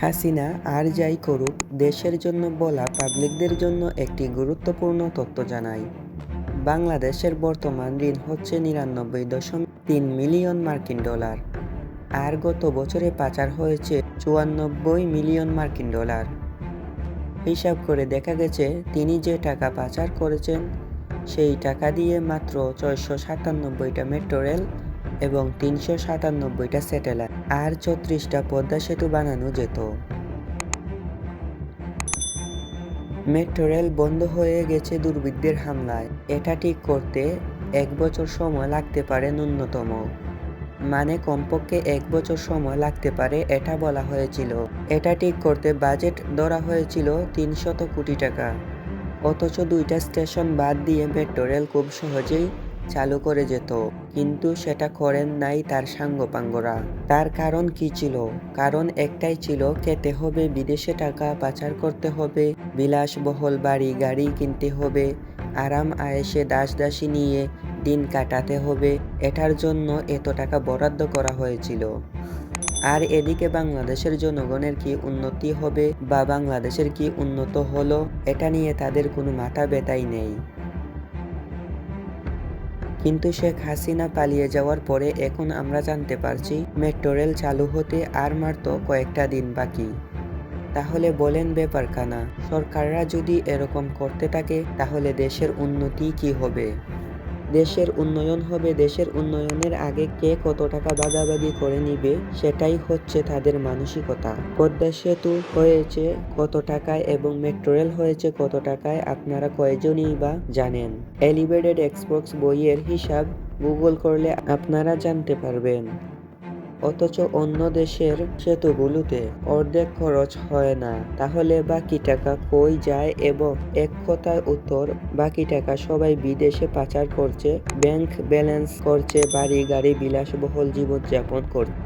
হাসিনা আর যাই করুক, দেশের জন্য বলা পাবলিকদের জন্য একটি গুরুত্বপূর্ণ তথ্য জানাই। বাংলাদেশের বর্তমান ঋণ হচ্ছে ৯৯.৩ মিলিয়ন মার্কিন ডলার, আর গত বছরে পাচার হয়েছে ৯৪ মিলিয়ন মার্কিন ডলার। হিসাব করে দেখা গেছে, তিনি যে টাকা পাচার করেছেন সেই টাকা দিয়ে মাত্র ৬৯৭টা মেট্রো রেল এবং ৩৯৭টা স্যাটেলাইট আর ৩৬টা পদ্মা সেতু বানানো যেত। মেট্রো রেল বন্ধ হয়ে গেছে দুর্বৃত্তদের হামলায়। এটা ঠিক করতে ১ বছর সময় লাগতে পারে ন্যূনতম, মানে কমপক্ষে ১ বছর সময় লাগতে পারে এটা বলা হয়েছিল। এটা ঠিক করতে বাজেট ধরা হয়েছিল ৩০০ কোটি টাকা। অথচ ২টা স্টেশন বাদ দিয়ে মেট্রো রেল খুব সহজেই চালু করে যেত, কিন্তু সেটা করেন নাই তার সাঙ্গপাঙ্গরা। তার কারণ কি ছিল? কারণ একটাই ছিল, খেতে হবে, বিদেশে টাকা পাচার করতে হবে, বিলাসবহুল বাড়ি গাড়ি কিনতে হবে, আরাম আয়েশে দাসদাসী নিয়ে দিন কাটাতে হবে। এটার জন্য এত টাকা বরাদ্দ করা হয়েছিল। আর এদিকে বাংলাদেশের জনগণের কি উন্নতি হবে বা বাংলাদেশের কি উন্নত হলো, এটা নিয়ে তাদের কোনো মাথা ব্যথাই নেই। কিন্তু শেখ হাসিনা পালিয়ে যাওয়ার পরে এখন আমরা জানতে পারছি মেট্রো রেল চালু হতে আর মাত্র কয়েকটা দিন বাকি। তাহলে বলেন ব্যাপারখানা, সরকাররা যদি এরকম করতে থাকে তাহলে দেশের উন্নতি কি হবে? দেশের উন্নয়ন হবে। দেশের উন্নয়নের আগে কে কত টাকা ভাগাভাগি করে নিবে সেটাই হচ্ছে তাদের মানসিকতা। পদ্মা সেতু হয়েছে কত টাকায় এবং মেট্রো রেল হয়েছে কত টাকায়, আপনারা কয়জনই বা জানেন? এলিভেটেড এক্সপ্রেস বইয়ের হিসাব গুগল করলে আপনারা জানতে পারবেন। অথচ অন্য দেশের সেতুগুলোতে অর্ধেক খরচ হয় না। তাহলে বাকি টাকা কই যায়? এবং এক কথায় উত্তর, বাকি টাকা সবাই বিদেশে পাচার করছে, ব্যাংক ব্যালেন্স করছে, বাড়ি গাড়ি বিলাসবহুল জীবনযাপন করছে।